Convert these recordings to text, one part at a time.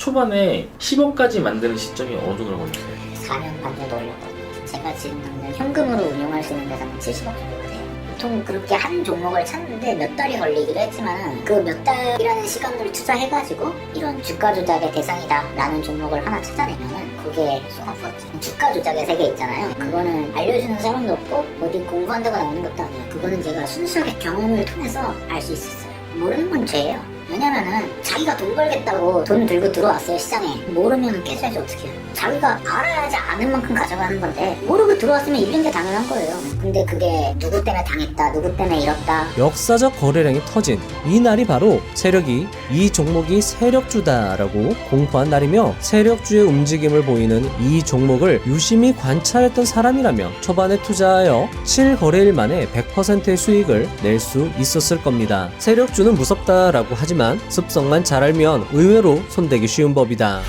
초반에 10억까지 만드는 시점이 어느 정도 걸렸어요? 4년 반 정도 걸렸거든요. 제가 지금 당장 현금으로 운용할 수 있는 대상은 70억 정도 돼요. 보통 그렇게 한 종목을 찾는데 몇 달이 걸리기도 했지만 그 몇 달이라는 시간을 투자해가지고 이런 주가 조작의 대상이다 라는 종목을 하나 찾아내면은 그게 소나프였죠. 주가 조작의 세계 있잖아요. 그거는 알려주는 사람도 없고 어디 공부한다고 나오는 것도 아니에요. 그거는 제가 순수하게 경험을 통해서 알 수 있었어요. 모르는 건 죄예요. 왜냐면은 자기가 돈 벌겠다고 돈 들고 들어왔어요 시장에. 모르면 깨져야지 어떻게 해요. 자기가 알아야지 아는 만큼 가져가는 건데 모르고 들어왔으면 잃는 게 당연한 거예요. 근데 그게 누구 때문에 당했다 누구 때문에 잃었다. 역사적 거래량이 터진 이 날이 바로 세력이 이 종목이 세력주다라고 공포한 날이며, 세력주의 움직임을 보이는 이 종목을 유심히 관찰했던 사람이라면 초반에 투자하여 7거래일 만에 100%의 수익을 낼 수 있었을 겁니다. 세력주는 무섭다라고 하지만 습성만 잘 알면 의외로 손대기 쉬운 법이다.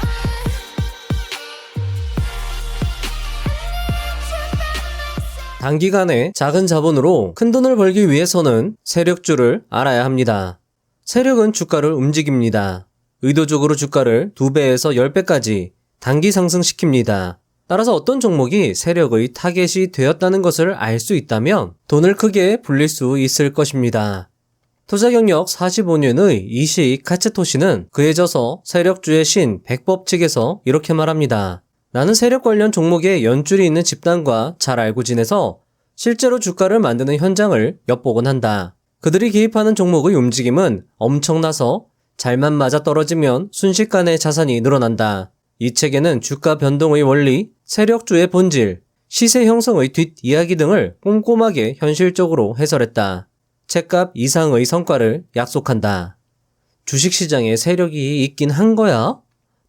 단기간에 작은 자본으로 큰 돈을 벌기 위해서는 세력주를 알아야 합니다. 세력은 주가를 움직입니다. 의도적으로 주가를 2배에서 10배까지 단기 상승시킵니다. 따라서 어떤 종목이 세력의 타겟이 되었다는 것을 알 수 있다면 돈을 크게 불릴 수 있을 것입니다. 투자 경력 45년의 이시익 카츠토시는 그에 져서 세력주의 신 백법 측에서 이렇게 말합니다. 나는 세력 관련 종목에 연줄이 있는 집단과 잘 알고 지내서 실제로 주가를 만드는 현장을 엿보곤 한다. 그들이 개입하는 종목의 움직임은 엄청나서 잘만 맞아 떨어지면 순식간에 자산이 늘어난다. 이 책에는 주가 변동의 원리, 세력주의 본질, 시세 형성의 뒷이야기 등을 꼼꼼하게 현실적으로 해설했다. 책값 이상의 성과를 약속한다. 주식시장에 세력이 있긴 한 거야?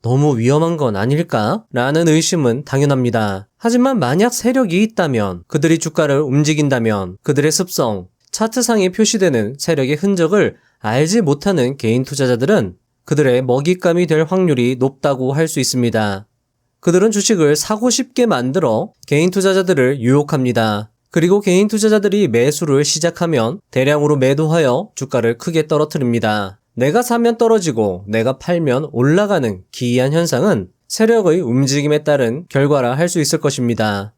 너무 위험한 건 아닐까? 라는 의심은 당연합니다. 하지만 만약 세력이 있다면, 그들이 주가를 움직인다면 그들의 습성, 차트상에 표시되는 세력의 흔적을 알지 못하는 개인 투자자들은 그들의 먹잇감이 될 확률이 높다고 할 수 있습니다. 그들은 주식을 사고 싶게 만들어 개인 투자자들을 유혹합니다. 그리고 개인 투자자들이 매수를 시작하면 대량으로 매도하여 주가를 크게 떨어뜨립니다. 내가 사면 떨어지고 내가 팔면 올라가는 기이한 현상은 세력의 움직임에 따른 결과라 할 수 있을 것입니다.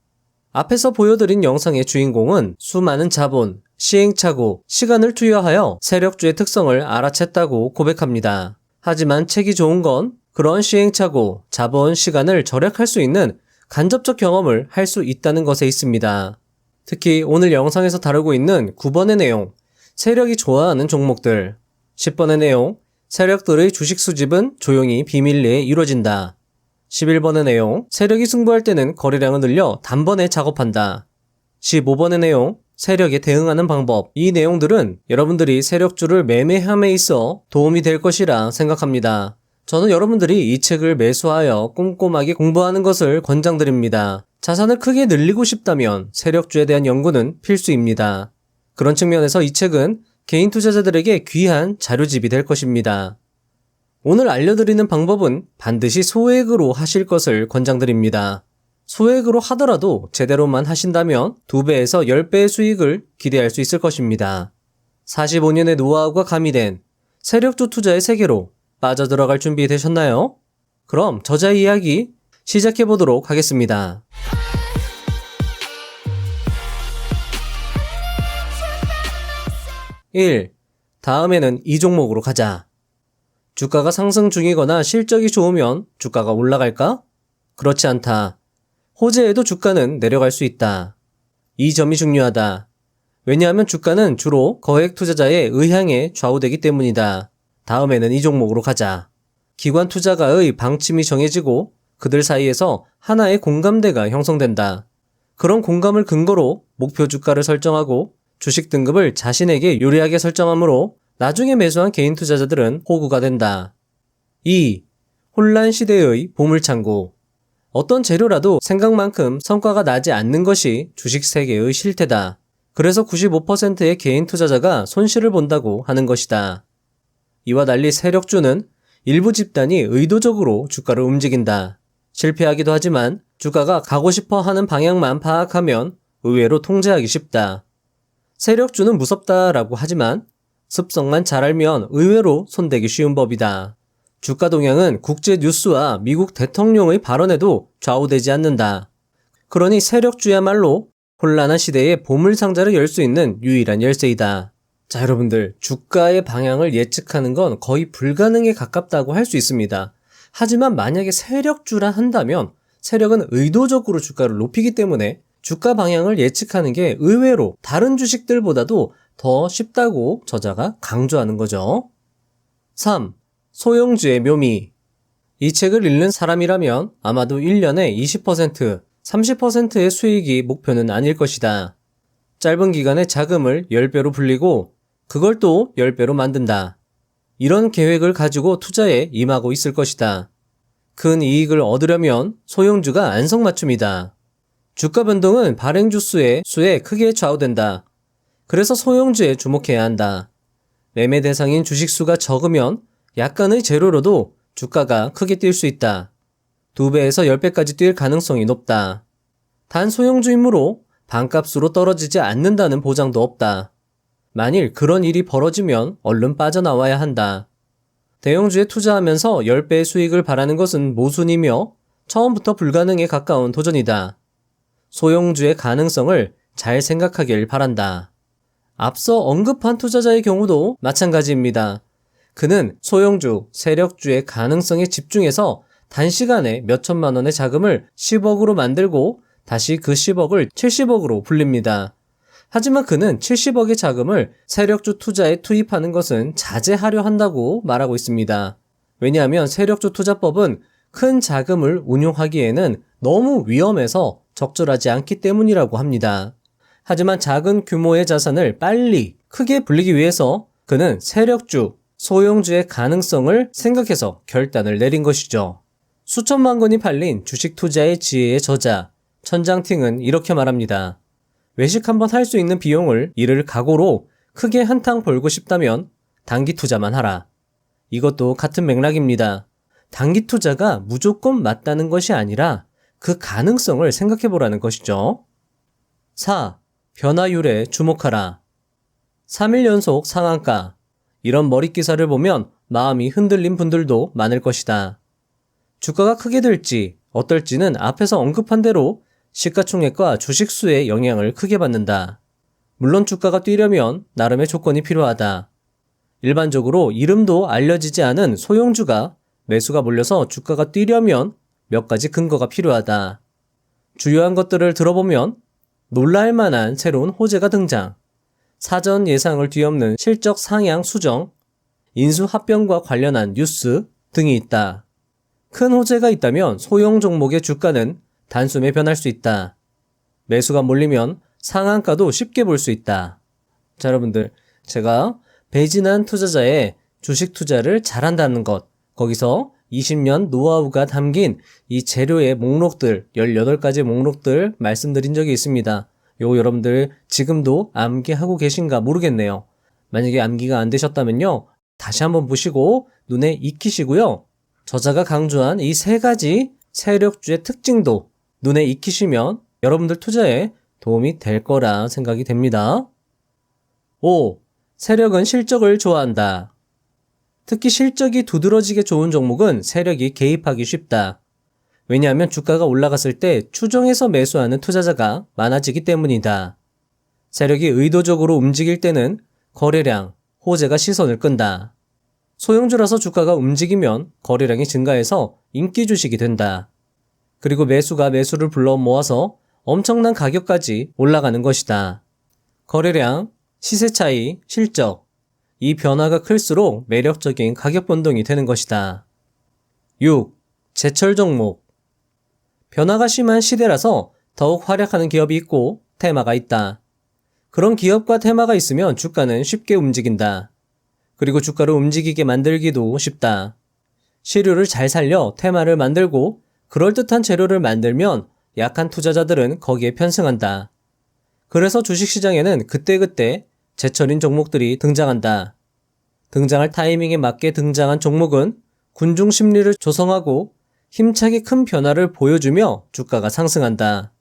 앞에서 보여드린 영상의 주인공은 수많은 자본, 시행착오, 시간을 투여하여 세력주의 특성을 알아챘다고 고백합니다. 하지만 책이 좋은 건 그런 시행착오, 자본, 시간을 절약할 수 있는 간접적 경험을 할 수 있다는 것에 있습니다. 특히 오늘 영상에서 다루고 있는 9번의 내용, 세력이 좋아하는 종목들, 10번의 내용, 세력들의 주식 수집은 조용히 비밀리에 이루어진다. 11번의 내용, 세력이 승부할 때는 거래량을 늘려 단번에 작업한다. 15번의 내용, 세력에 대응하는 방법. 이 내용들은 여러분들이 세력주를 매매함에 있어 도움이 될 것이라 생각합니다. 저는 여러분들이 이 책을 매수하여 꼼꼼하게 공부하는 것을 권장드립니다. 자산을 크게 늘리고 싶다면 세력주에 대한 연구는 필수입니다. 그런 측면에서 이 책은 개인 투자자들에게 귀한 자료집이 될 것입니다. 오늘 알려드리는 방법은 반드시 소액으로 하실 것을 권장드립니다. 소액으로 하더라도 제대로만 하신다면 2배에서 10배의 수익을 기대할 수 있을 것입니다. 45년의 노하우가 가미된 세력주 투자의 세계로 빠져들어갈 준비 되셨나요? 그럼 저자의 이야기 시작해보도록 하겠습니다. 1. 다음에는 이 종목으로 가자. 주가가 상승 중이거나 실적이 좋으면 주가가 올라갈까? 그렇지 않다. 호재에도 주가는 내려갈 수 있다. 이 점이 중요하다. 왜냐하면 주가는 주로 거액 투자자의 의향에 좌우되기 때문이다. 다음에는 이 종목으로 가자. 기관 투자가의 방침이 정해지고 그들 사이에서 하나의 공감대가 형성된다. 그런 공감을 근거로 목표 주가를 설정하고 주식 등급을 자신에게 유리하게 설정하므로 나중에 매수한 개인 투자자들은 호구가 된다. 2. 혼란 시대의 보물창고. 어떤 재료라도 생각만큼 성과가 나지 않는 것이 주식 세계의 실태다. 그래서 95%의 개인 투자자가 손실을 본다고 하는 것이다. 이와 달리 세력주는 일부 집단이 의도적으로 주가를 움직인다. 실패하기도 하지만 주가가 가고 싶어 하는 방향만 파악하면 의외로 통제하기 쉽다. 세력주는 무섭다라고 하지만 습성만 잘 알면 의외로 손대기 쉬운 법이다. 주가 동향은 국제 뉴스와 미국 대통령의 발언에도 좌우되지 않는다. 그러니 세력주야말로 혼란한 시대에 보물상자를 열 수 있는 유일한 열쇠이다. 자, 여러분들, 주가의 방향을 예측하는 건 거의 불가능에 가깝다고 할 수 있습니다. 하지만 만약에 세력주라 한다면 세력은 의도적으로 주가를 높이기 때문에 주가 방향을 예측하는 게 의외로 다른 주식들보다도 더 쉽다고 저자가 강조하는 거죠. 3. 소형주의 묘미. 이 책을 읽는 사람이라면 아마도 1년에 20%, 30%의 수익이 목표는 아닐 것이다. 짧은 기간에 자금을 10배로 불리고 그걸 또 10배로 만든다. 이런 계획을 가지고 투자에 임하고 있을 것이다. 큰 이익을 얻으려면 소형주가 안성맞춤이다. 주가 변동은 발행주 수에 크게 좌우된다. 그래서 소형주에 주목해야 한다. 매매 대상인 주식 수가 적으면 약간의 재료로도 주가가 크게 뛸 수 있다. 2배에서 10배까지 뛸 가능성이 높다. 단 소형주이므로 반값으로 떨어지지 않는다는 보장도 없다. 만일 그런 일이 벌어지면 얼른 빠져나와야 한다. 대형주에 투자하면서 10배의 수익을 바라는 것은 모순이며 처음부터 불가능에 가까운 도전이다. 소형주의 가능성을 잘 생각하길 바란다. 앞서 언급한 투자자의 경우도 마찬가지입니다. 그는 소형주, 세력주의 가능성에 집중해서 단시간에 몇천만 원의 자금을 10억으로 만들고 다시 그 10억을 70억으로 불립니다. 하지만 그는 70억의 자금을 세력주 투자에 투입하는 것은 자제하려 한다고 말하고 있습니다. 왜냐하면 세력주 투자법은 큰 자금을 운용하기에는 너무 위험해서 적절하지 않기 때문이라고 합니다. 하지만 작은 규모의 자산을 빨리 크게 불리기 위해서 그는 세력주, 소형주의 가능성을 생각해서 결단을 내린 것이죠. 수천만 권이 팔린 주식 투자의 지혜의 저자 천장팅은 이렇게 말합니다. 외식 한번 할 수 있는 비용을 잃을 각오로 크게 한탕 벌고 싶다면 단기 투자만 하라. 이것도 같은 맥락입니다. 단기 투자가 무조건 맞다는 것이 아니라 그 가능성을 생각해보라는 것이죠. 4. 변화율에 주목하라. 3일 연속 상한가. 이런 머릿기사를 보면 마음이 흔들린 분들도 많을 것이다. 주가가 크게 될지 어떨지는 앞에서 언급한 대로 시가총액과 주식수의 영향을 크게 받는다. 물론 주가가 뛰려면 나름의 조건이 필요하다. 일반적으로 이름도 알려지지 않은 소형주가 매수가 몰려서 주가가 뛰려면 몇 가지 근거가 필요하다. 주요한 것들을 들어보면 놀랄 만한 새로운 호재가 등장, 사전 예상을 뒤엎는 실적 상향 수정, 인수합병과 관련한 뉴스 등이 있다. 큰 호재가 있다면 소형 종목의 주가는 단숨에 변할 수 있다. 매수가 몰리면 상한가도 쉽게 볼 수 있다. 자, 여러분들, 제가 배진한 투자자의 주식 투자를 잘한다는 것, 거기서 20년 노하우가 담긴 이 재료의 목록들, 18가지 목록들 말씀드린 적이 있습니다. 요거 여러분들 지금도 암기하고 계신가 모르겠네요. 만약에 암기가 안 되셨다면요, 다시 한번 보시고 눈에 익히시고요. 저자가 강조한 이 3가지 세력주의 특징도 눈에 익히시면 여러분들 투자에 도움이 될 거라 생각이 됩니다. 5. 세력은 실적을 좋아한다. 특히 실적이 두드러지게 좋은 종목은 세력이 개입하기 쉽다. 왜냐하면 주가가 올라갔을 때 추정해서 매수하는 투자자가 많아지기 때문이다. 세력이 의도적으로 움직일 때는 거래량, 호재가 시선을 끈다. 소형주라서 주가가 움직이면 거래량이 증가해서 인기 주식이 된다. 그리고 매수가 매수를 불러 모아서 엄청난 가격까지 올라가는 것이다. 거래량, 시세 차이, 실적, 이 변화가 클수록 매력적인 가격 변동이 되는 것이다. 6. 제철 종목. 변화가 심한 시대라서 더욱 활약하는 기업이 있고 테마가 있다. 그런 기업과 테마가 있으면 주가는 쉽게 움직인다. 그리고 주가를 움직이게 만들기도 쉽다. 시류를 잘 살려 테마를 만들고 그럴듯한 재료를 만들면 약한 투자자들은 거기에 편승한다. 그래서 주식시장에는 그때그때 제철인 종목들이 등장한다. 등장할 타이밍에 맞게 등장한 종목은 군중 심리를 조성하고 힘차게 큰 변화를 보여주며 주가가 상승한다.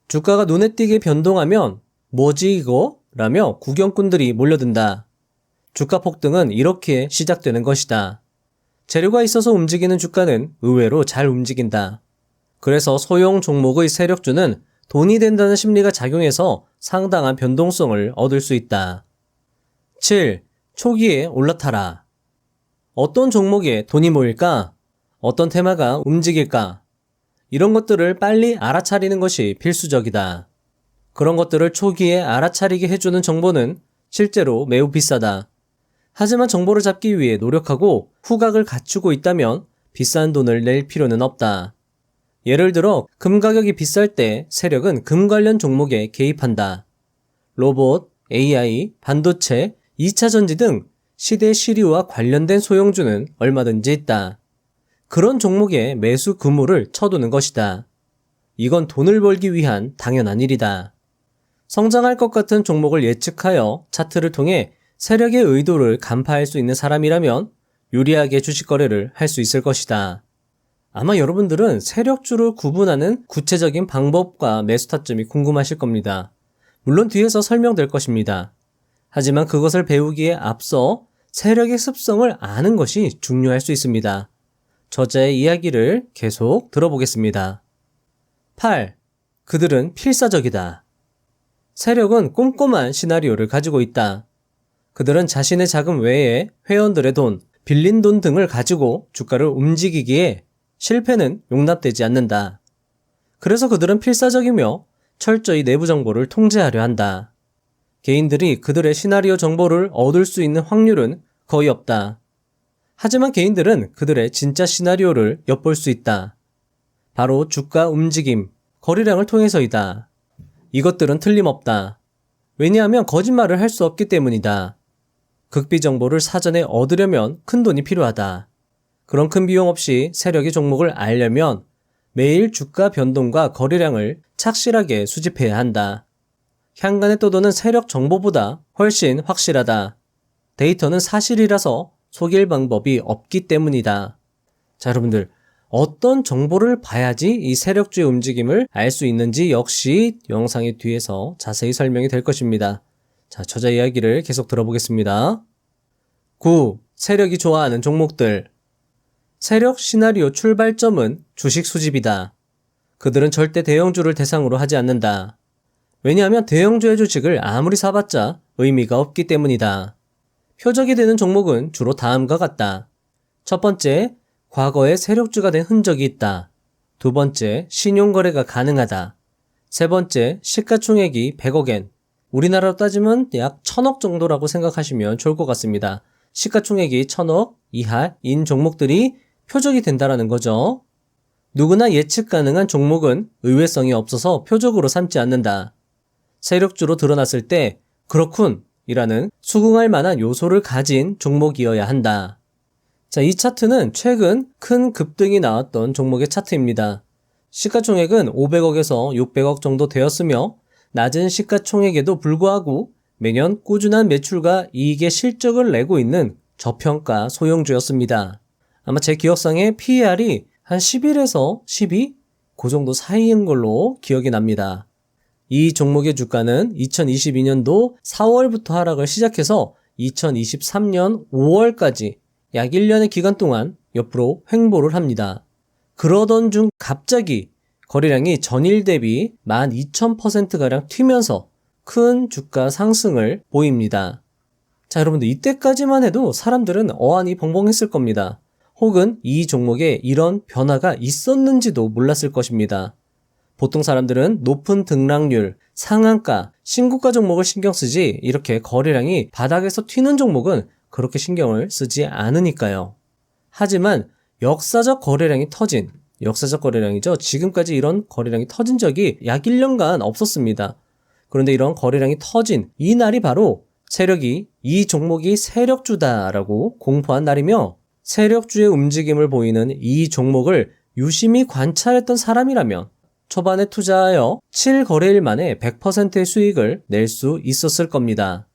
주가가 눈에 띄게 변동하면 뭐지 이거? 라며 구경꾼들이 몰려든다. 주가 폭등은 이렇게 시작되는 것이다. 재료가 있어서 움직이는 주가는 의외로 잘 움직인다. 그래서 소형 종목의 세력주는 돈이 된다는 심리가 작용해서 상당한 변동성을 얻을 수 있다. 7. 초기에 올라타라. 어떤 종목에 돈이 모일까? 어떤 테마가 움직일까? 이런 것들을 빨리 알아차리는 것이 필수적이다. 그런 것들을 초기에 알아차리게 해주는 정보는 실제로 매우 비싸다. 하지만 정보를 잡기 위해 노력하고 후각을 갖추고 있다면 비싼 돈을 낼 필요는 없다. 예를 들어 금 가격이 비쌀 때 세력은 금 관련 종목에 개입한다. 로봇, AI, 반도체, 2차 전지 등 시대 시류와 관련된 소형주는 얼마든지 있다. 그런 종목에 매수 그물을 쳐두는 것이다. 이건 돈을 벌기 위한 당연한 일이다. 성장할 것 같은 종목을 예측하여 차트를 통해 세력의 의도를 간파할 수 있는 사람이라면 유리하게 주식 거래를 할 수 있을 것이다. 아마 여러분들은 세력주를 구분하는 구체적인 방법과 매수 타점이 궁금하실 겁니다. 물론 뒤에서 설명될 것입니다. 하지만 그것을 배우기에 앞서 세력의 습성을 아는 것이 중요할 수 있습니다. 저자의 이야기를 계속 들어보겠습니다. 8. 그들은 필사적이다. 세력은 꼼꼼한 시나리오를 가지고 있다. 그들은 자신의 자금 외에 회원들의 돈, 빌린 돈 등을 가지고 주가를 움직이기에 실패는 용납되지 않는다. 그래서 그들은 필사적이며 철저히 내부 정보를 통제하려 한다. 개인들이 그들의 시나리오 정보를 얻을 수 있는 확률은 거의 없다. 하지만 개인들은 그들의 진짜 시나리오를 엿볼 수 있다. 바로 주가 움직임, 거래량을 통해서이다. 이것들은 틀림없다. 왜냐하면 거짓말을 할 수 없기 때문이다. 극비 정보를 사전에 얻으려면 큰 돈이 필요하다. 그런 큰 비용 없이 세력의 종목을 알려면 매일 주가 변동과 거래량을 착실하게 수집해야 한다. 향간에 떠도는 세력 정보보다 훨씬 확실하다. 데이터는 사실이라서 속일 방법이 없기 때문이다. 자, 여러분들, 어떤 정보를 봐야지 이 세력주의 움직임을 알 수 있는지 역시 영상의 뒤에서 자세히 설명이 될 것입니다. 자, 저자 이야기를 계속 들어보겠습니다. 9. 세력이 좋아하는 종목들. 세력 시나리오 출발점은 주식 수집이다. 그들은 절대 대형주를 대상으로 하지 않는다. 왜냐하면 대형주의 주식을 아무리 사봤자 의미가 없기 때문이다. 표적이 되는 종목은 주로 다음과 같다. 첫 번째, 과거에 세력주가 된 흔적이 있다. 두 번째, 신용거래가 가능하다. 세 번째, 시가총액이 100억엔. 우리나라로 따지면 약 1000억 정도라고 생각하시면 좋을 것 같습니다. 시가총액이 1000억 이하인 종목들이 표적이 된다라는 거죠. 누구나 예측 가능한 종목은 의외성이 없어서 표적으로 삼지 않는다. 세력주로 드러났을 때 그렇군 이라는 수긍할 만한 요소를 가진 종목이어야 한다. 자, 이 차트는 최근 큰 급등이 나왔던 종목의 차트입니다. 시가총액은 500억에서 600억 정도 되었으며 낮은 시가총액에도 불구하고 매년 꾸준한 매출과 이익의 실적을 내고 있는 저평가 소형주였습니다. 아마 제 기억상에 PER이 한 11에서 12? 그 정도 사이인 걸로 기억이 납니다. 이 종목의 주가는 2022년도 4월부터 하락을 시작해서 2023년 5월까지 약 1년의 기간 동안 옆으로 횡보를 합니다. 그러던 중 갑자기 거래량이 전일 대비 12,000%가량 튀면서 큰 주가 상승을 보입니다. 자, 여러분들 이때까지만 해도 사람들은 어안이 벙벙했을 겁니다. 혹은 이 종목에 이런 변화가 있었는지도 몰랐을 것입니다. 보통 사람들은 높은 등락률, 상한가, 신고가 종목을 신경 쓰지 이렇게 거래량이 바닥에서 튀는 종목은 그렇게 신경을 쓰지 않으니까요. 하지만 역사적 거래량이 터진, 역사적 거래량이죠. 지금까지 이런 거래량이 터진 적이 약 1년간 없었습니다. 그런데 이런 거래량이 터진 이 날이 바로 세력이 이 종목이 세력주다라고 공포한 날이며 세력주의 움직임을 보이는 이 종목을 유심히 관찰했던 사람이라면 초반에 투자하여 7거래일 만에 100%의 수익을 낼 수 있었을 겁니다.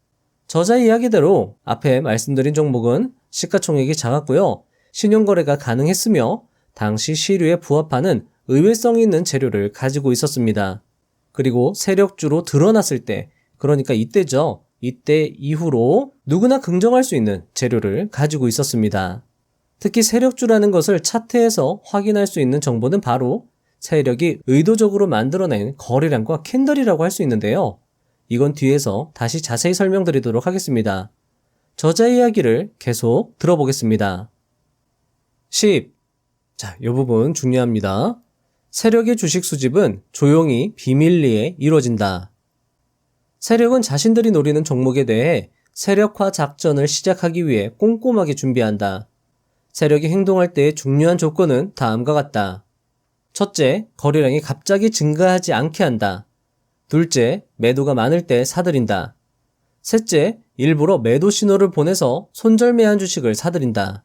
저자 이야기대로 앞에 말씀드린 종목은 시가총액이 작았고요. 신용거래가 가능했으며 당시 시류에 부합하는 의외성 있는 재료를 가지고 있었습니다. 그리고 세력주로 드러났을 때, 그러니까 이때죠. 이때 이후로 누구나 긍정할 수 있는 재료를 가지고 있었습니다. 특히 세력주라는 것을 차트에서 확인할 수 있는 정보는 바로 세력이 의도적으로 만들어낸 거래량과 캔들이라고 할 수 있는데요. 이건 뒤에서 다시 자세히 설명드리도록 하겠습니다. 저자 이야기를 계속 들어보겠습니다. 10. 자, 이 부분 중요합니다. 세력의 주식 수집은 조용히 비밀리에 이루어진다. 세력은 자신들이 노리는 종목에 대해 세력화 작전을 시작하기 위해 꼼꼼하게 준비한다. 세력이 행동할 때의 중요한 조건은 다음과 같다. 첫째, 거래량이 갑자기 증가하지 않게 한다. 둘째, 매도가 많을 때 사들인다. 셋째, 일부러 매도 신호를 보내서 손절매한 주식을 사들인다.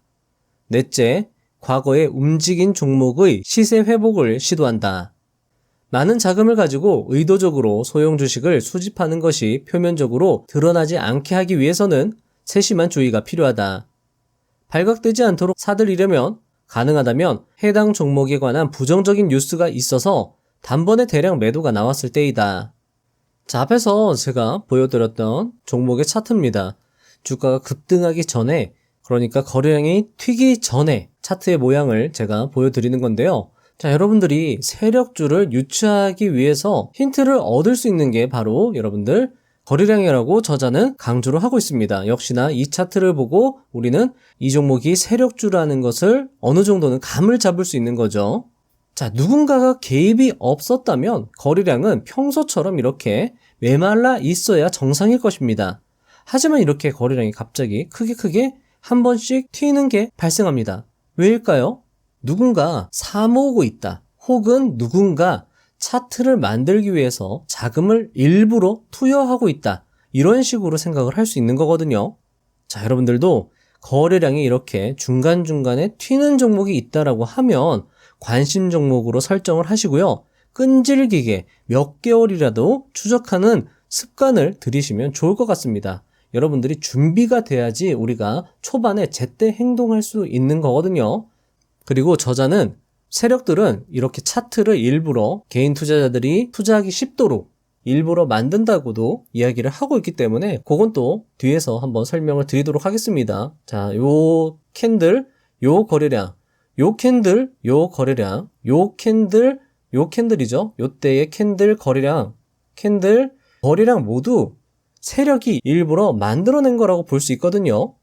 넷째, 과거에 움직인 종목의 시세 회복을 시도한다. 많은 자금을 가지고 의도적으로 소형 주식을 수집하는 것이 표면적으로 드러나지 않게 하기 위해서는 세심한 주의가 필요하다. 발각되지 않도록 사들이려면 가능하다면 해당 종목에 관한 부정적인 뉴스가 있어서 단번에 대량 매도가 나왔을 때이다. 자, 앞에서 제가 보여드렸던 종목의 차트입니다. 주가가 급등하기 전에, 그러니까 거래량이 튀기 전에 차트의 모양을 제가 보여드리는 건데요. 자, 여러분들이 세력주를 유추하기 위해서 힌트를 얻을 수 있는 게 바로 여러분들 거래량이라고 저자는 강조를 하고 있습니다. 역시나 이 차트를 보고 우리는 이 종목이 세력주라는 것을 어느 정도는 감을 잡을 수 있는 거죠. 자, 누군가가 개입이 없었다면 거래량은 평소처럼 이렇게 메말라 있어야 정상일 것입니다. 하지만 이렇게 거래량이 갑자기 크게 한 번씩 튀는 게 발생합니다. 왜일까요? 누군가 사모으고 있다. 혹은 누군가 차트를 만들기 위해서 자금을 일부러 투여하고 있다. 이런 식으로 생각을 할 수 있는 거거든요. 자, 여러분들도 거래량이 이렇게 중간중간에 튀는 종목이 있다라고 하면 관심 종목으로 설정을 하시고요. 끈질기게 몇 개월이라도 추적하는 습관을 들이시면 좋을 것 같습니다. 여러분들이 준비가 돼야지 우리가 초반에 제때 행동할 수 있는 거거든요. 그리고 저자는 세력들은 이렇게 차트를 일부러 개인 투자자들이 투자하기 쉽도록 일부러 만든다고도 이야기를 하고 있기 때문에 그건 또 뒤에서 한번 설명을 드리도록 하겠습니다. 자, 요 캔들, 요 거래량, 요 캔들, 요 거래량, 요 캔들, 요 캔들이죠. 요때의 캔들 거래량, 캔들 거래량 모두 세력이 일부러 만들어낸 거라고 볼 수 있거든요.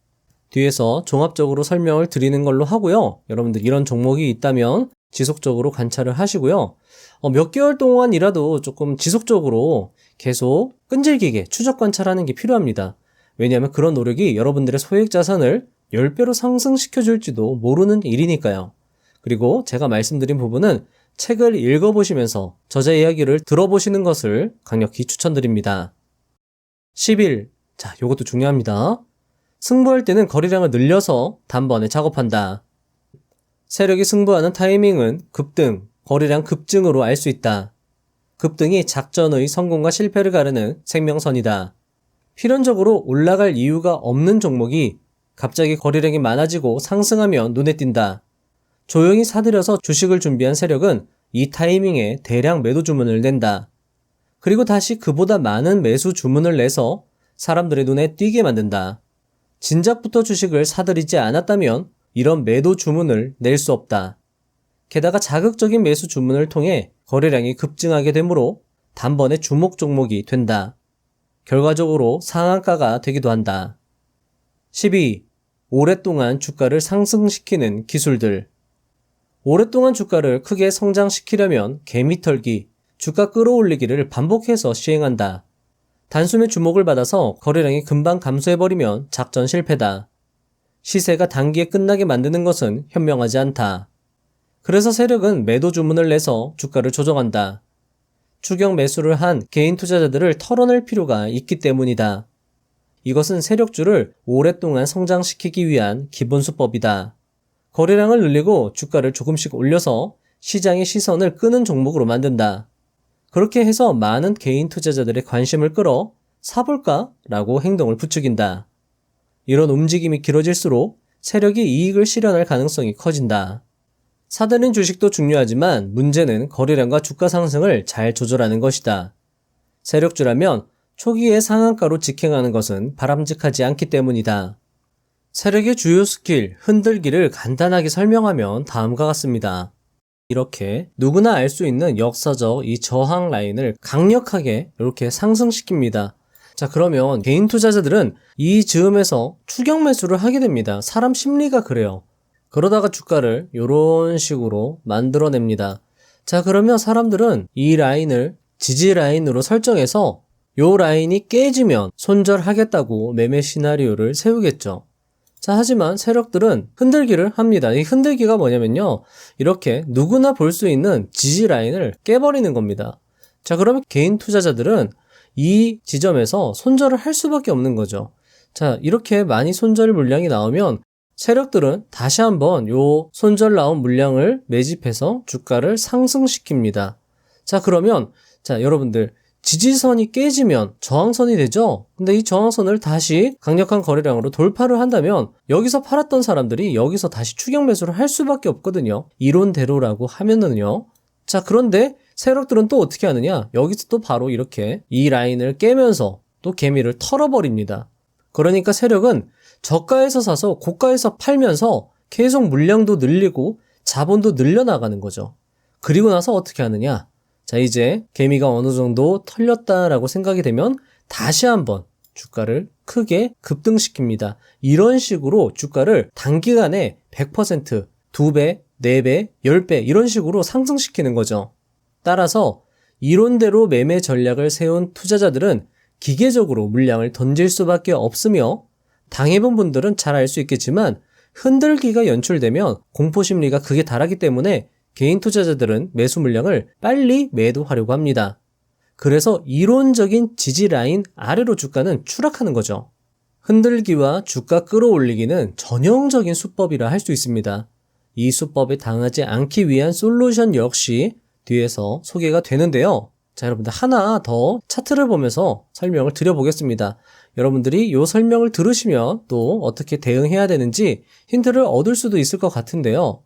뒤에서 종합적으로 설명을 드리는 걸로 하고요. 여러분들 이런 종목이 있다면 지속적으로 관찰을 하시고요. 몇 개월 동안이라도 조금 지속적으로 계속 끈질기게 추적 관찰하는 게 필요합니다. 왜냐하면 그런 노력이 여러분들의 소액 자산을 10배로 상승시켜 줄지도 모르는 일이니까요. 그리고 제가 말씀드린 부분은 책을 읽어보시면서 저자 이야기를 들어보시는 것을 강력히 추천드립니다. 11. 자, 요것도 중요합니다. 승부할 때는 거래량을 늘려서 단번에 작업한다. 세력이 승부하는 타이밍은 급등, 거래량 급증으로 알 수 있다. 급등이 작전의 성공과 실패를 가르는 생명선이다. 필연적으로 올라갈 이유가 없는 종목이 갑자기 거래량이 많아지고 상승하면 눈에 띈다. 조용히 사들여서 주식을 준비한 세력은 이 타이밍에 대량 매도 주문을 낸다. 그리고 다시 그보다 많은 매수 주문을 내서 사람들의 눈에 띄게 만든다. 진작부터 주식을 사들이지 않았다면 이런 매도 주문을 낼 수 없다. 게다가 자극적인 매수 주문을 통해 거래량이 급증하게 되므로 단번에 주목 종목이 된다. 결과적으로 상한가가 되기도 한다. 12. 오랫동안 주가를 상승시키는 기술들. 오랫동안 주가를 크게 성장시키려면 개미털기, 주가 끌어올리기를 반복해서 시행한다. 단숨에 주목을 받아서 거래량이 금방 감소해버리면 작전 실패다. 시세가 단기에 끝나게 만드는 것은 현명하지 않다. 그래서 세력은 매도 주문을 내서 주가를 조정한다. 추격 매수를 한 개인 투자자들을 털어낼 필요가 있기 때문이다. 이것은 세력주를 오랫동안 성장시키기 위한 기본 수법이다. 거래량을 늘리고 주가를 조금씩 올려서 시장의 시선을 끄는 종목으로 만든다. 그렇게 해서 많은 개인 투자자들의 관심을 끌어 사볼까? 라고 행동을 부추긴다. 이런 움직임이 길어질수록 세력이 이익을 실현할 가능성이 커진다. 사들인 주식도 중요하지만 문제는 거래량과 주가 상승을 잘 조절하는 것이다. 세력주라면 초기에 상한가로 직행하는 것은 바람직하지 않기 때문이다. 세력의 주요 스킬, 흔들기를 간단하게 설명하면 다음과 같습니다. 이렇게 누구나 알 수 있는 역사적 이 저항 라인을 강력하게 이렇게 상승시킵니다. 자, 그러면 개인 투자자들은 이 즈음에서 추격 매수를 하게 됩니다. 사람 심리가 그래요. 그러다가 주가를 이런 식으로 만들어냅니다. 자, 그러면 사람들은 이 라인을 지지 라인으로 설정해서 요 라인이 깨지면 손절하겠다고 매매 시나리오를 세우겠죠. 자, 하지만 세력들은 흔들기를 합니다. 이 흔들기가 뭐냐면요, 이렇게 누구나 볼 수 있는 지지 라인을 깨버리는 겁니다. 자, 그러면 개인 투자자들은 이 지점에서 손절을 할 수밖에 없는 거죠. 자, 이렇게 많이 손절 물량이 나오면 세력들은 다시 한번 요 손절 나온 물량을 매집해서 주가를 상승시킵니다. 자, 그러면 자, 여러분들 지지선이 깨지면 저항선이 되죠? 근데 이 저항선을 다시 강력한 거래량으로 돌파를 한다면 여기서 팔았던 사람들이 여기서 다시 추격 매수를 할 수밖에 없거든요. 이론대로라고 하면은요. 자, 그런데 세력들은 또 어떻게 하느냐? 여기서 또 바로 이렇게 이 라인을 깨면서 또 개미를 털어버립니다. 그러니까 세력은 저가에서 사서 고가에서 팔면서 계속 물량도 늘리고 자본도 늘려나가는 거죠. 그리고 나서 어떻게 하느냐? 자, 이제 개미가 어느 정도 털렸다라고 생각이 되면 다시 한번 주가를 크게 급등시킵니다. 이런 식으로 주가를 단기간에 100%, 2배, 4배, 10배 이런 식으로 상승시키는 거죠. 따라서 이론대로 매매 전략을 세운 투자자들은 기계적으로 물량을 던질 수밖에 없으며 당해본 분들은 잘 알 수 있겠지만 흔들기가 연출되면 공포심리가 극에 달하기 때문에 개인 투자자들은 매수 물량을 빨리 매도하려고 합니다. 그래서 이론적인 지지 라인 아래로 주가는 추락하는 거죠. 흔들기와 주가 끌어올리기는 전형적인 수법이라 할 수 있습니다. 이 수법에 당하지 않기 위한 솔루션 역시 뒤에서 소개가 되는데요. 자, 여러분들 하나 더 차트를 보면서 설명을 드려보겠습니다. 여러분들이 이 설명을 들으시면 또 어떻게 대응해야 되는지 힌트를 얻을 수도 있을 것 같은데요.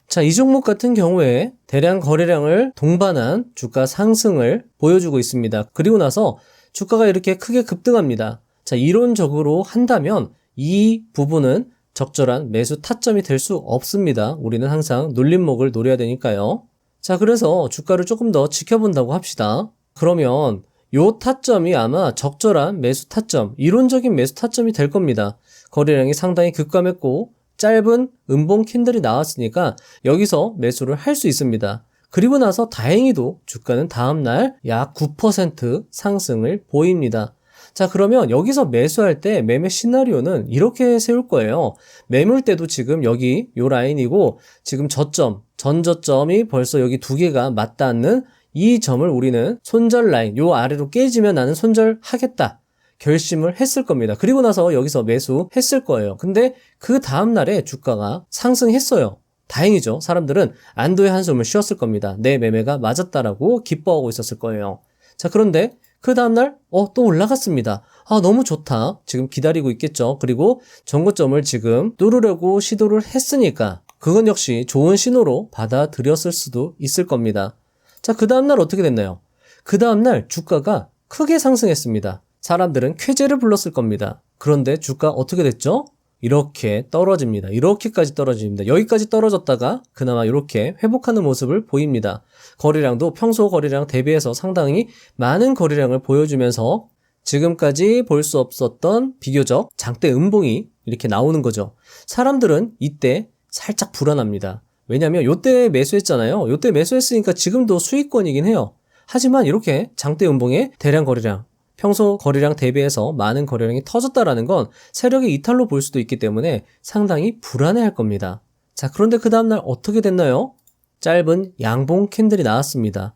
자, 이 종목 같은 경우에 대량 거래량을 동반한 주가 상승을 보여주고 있습니다. 그리고 나서 주가가 이렇게 크게 급등합니다. 자, 이론적으로 한다면 이 부분은 적절한 매수 타점이 될 수 없습니다. 우리는 항상 눌림목을 노려야 되니까요. 자, 그래서 주가를 조금 더 지켜본다고 합시다. 그러면 요 타점이 아마 적절한 매수 타점, 이론적인 매수 타점이 될 겁니다. 거래량이 상당히 급감했고 짧은 음봉 캔들이 나왔으니까 여기서 매수를 할 수 있습니다. 그리고 나서 다행히도 주가는 다음날 약 9% 상승을 보입니다. 자, 그러면 여기서 매수할 때 매매 시나리오는 이렇게 세울 거예요. 매물대도 지금 여기 요 라인이고 지금 저점, 전저점이 벌써 여기 두 개가 맞닿는 이 점을 우리는 손절 라인, 요 아래로 깨지면 나는 손절하겠다 결심을 했을 겁니다. 그리고 나서 여기서 매수했을 거예요. 근데 그 다음날에 주가가 상승했어요. 다행이죠. 사람들은 안도의 한숨을 쉬었을 겁니다. 내 매매가 맞았다라고 기뻐하고 있었을 거예요. 자, 그런데 그 다음날 또 올라갔습니다. 아, 너무 좋다. 지금 기다리고 있겠죠. 그리고 전고점을 지금 뚫으려고 시도를 했으니까 그건 역시 좋은 신호로 받아들였을 수도 있을 겁니다. 자, 그 다음날 어떻게 됐나요? 그 다음날 주가가 크게 상승했습니다. 사람들은 쾌재를 불렀을 겁니다. 그런데 주가 어떻게 됐죠? 이렇게 떨어집니다. 이렇게까지 떨어집니다. 여기까지 떨어졌다가 그나마 이렇게 회복하는 모습을 보입니다. 거래량도 평소 거래량 대비해서 상당히 많은 거래량을 보여주면서 지금까지 볼 수 없었던 비교적 장대 음봉이 이렇게 나오는 거죠. 사람들은 이때 살짝 불안합니다. 왜냐하면 요때 매수했잖아요. 요때 매수했으니까 지금도 수익권이긴 해요. 하지만 이렇게 장대 음봉의 대량 거래량, 평소 거래량 대비해서 많은 거래량이 터졌다라는 건 세력의 이탈로 볼 수도 있기 때문에 상당히 불안해할 겁니다. 자, 그런데 그 다음날 어떻게 됐나요? 짧은 양봉 캔들이 나왔습니다.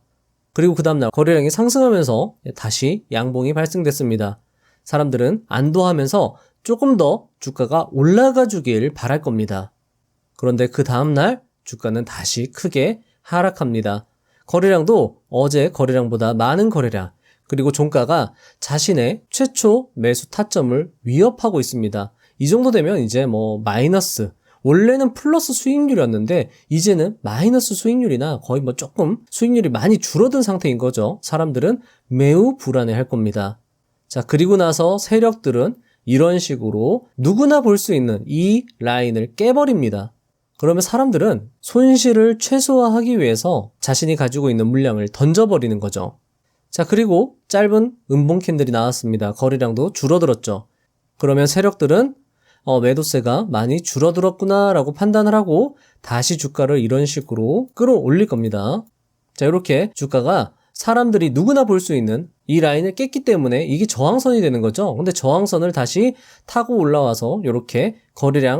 그리고 그 다음날 거래량이 상승하면서 다시 양봉이 발생됐습니다. 사람들은 안도하면서 조금 더 주가가 올라가 주길 바랄 겁니다. 그런데 그 다음날 주가는 다시 크게 하락합니다. 거래량도 어제 거래량보다 많은 거래량, 그리고 종가가 자신의 최초 매수 타점을 위협하고 있습니다. 이 정도 되면 이제 마이너스, 원래는 플러스 수익률이었는데 이제는 마이너스 수익률이나 거의 조금 수익률이 많이 줄어든 상태인 거죠. 사람들은 매우 불안해할 겁니다. 자, 그리고 나서 세력들은 이런 식으로 누구나 볼 수 있는 이 라인을 깨버립니다. 그러면 사람들은 손실을 최소화하기 위해서 자신이 가지고 있는 물량을 던져버리는 거죠. 자, 그리고 짧은 음봉 캔들이 나왔습니다. 거래량도 줄어들었죠. 그러면 세력들은 매도세가 많이 줄어들었구나 라고 판단을 하고 다시 주가를 이런 식으로 끌어올릴 겁니다. 자, 이렇게 주가가 사람들이 누구나 볼 수 있는 이 라인을 깼기 때문에 이게 저항선이 되는 거죠. 근데 저항선을 다시 타고 올라와서 이렇게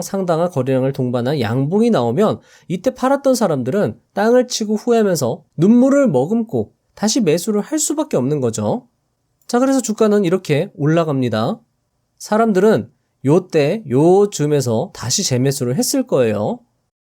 상당한 거래량을 동반한 양봉이 나오면 이때 팔았던 사람들은 땅을 치고 후회하면서 눈물을 머금고 다시 매수를 할 수밖에 없는 거죠. 자, 그래서 주가는 이렇게 올라갑니다. 사람들은 요쯤에서 다시 재매수를 했을 거예요.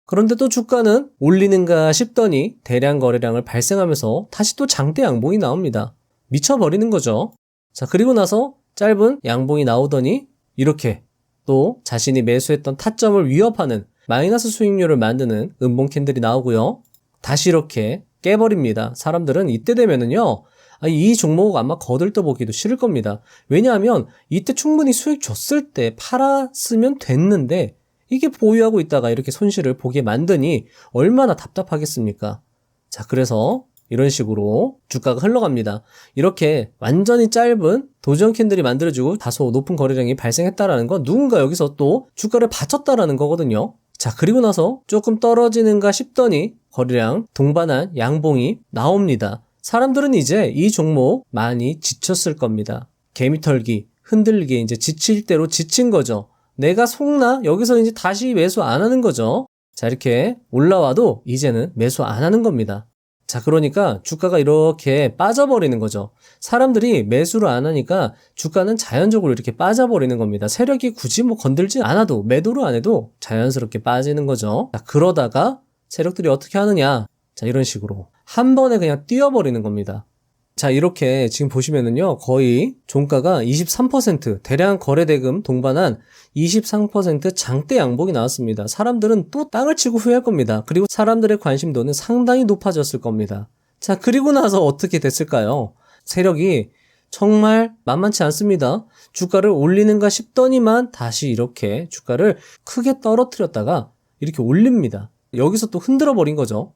그런데 또 주가는 올리는가 싶더니 대량 거래량을 발생하면서 다시 또 장대 양봉이 나옵니다. 미쳐버리는 거죠. 자, 그리고 나서 짧은 양봉이 나오더니 이렇게 또 자신이 매수했던 타점을 위협하는 마이너스 수익률을 만드는 음봉 캔들이 나오고요. 다시 이렇게 깨버립니다. 사람들은 이때 되면은요, 이 종목 아마 거들떠보기도 싫을 겁니다. 왜냐하면 이때 충분히 수익 줬을 때 팔았으면 됐는데 이게 보유하고 있다가 이렇게 손실을 보게 만드니 얼마나 답답하겠습니까? 자, 그래서 이런 식으로 주가가 흘러갑니다. 이렇게 완전히 짧은 도전 캔들이 만들어지고 다소 높은 거래량이 발생했다라는 건 누군가 여기서 또 주가를 받쳤다라는 거거든요. 자, 그리고 나서 조금 떨어지는가 싶더니 거래량 동반한 양봉이 나옵니다. 사람들은 이제 이 종목 많이 지쳤을 겁니다. 개미털기, 흔들기에 이제 지칠 대로 지친 거죠. 내가 속나? 여기서 이제 다시 매수 안 하는 거죠. 자, 이렇게 올라와도 이제는 매수 안 하는 겁니다. 자, 그러니까 주가가 이렇게 빠져버리는 거죠. 사람들이 매수를 안 하니까 주가는 자연적으로 이렇게 빠져버리는 겁니다. 세력이 굳이 건들지 않아도 매도를 안 해도 자연스럽게 빠지는 거죠. 자, 그러다가 세력들이 어떻게 하느냐? 자, 이런 식으로 한 번에 그냥 뛰어버리는 겁니다. 자, 이렇게 지금 보시면은요, 거의 종가가 23% 대량 거래대금 동반한 23% 장대 양봉이 나왔습니다. 사람들은 또 땅을 치고 후회할 겁니다. 그리고 사람들의 관심도는 상당히 높아졌을 겁니다. 자, 그리고 나서 어떻게 됐을까요? 세력이 정말 만만치 않습니다. 주가를 올리는가 싶더니만 다시 이렇게 주가를 크게 떨어뜨렸다가 이렇게 올립니다. 여기서 또 흔들어 버린 거죠.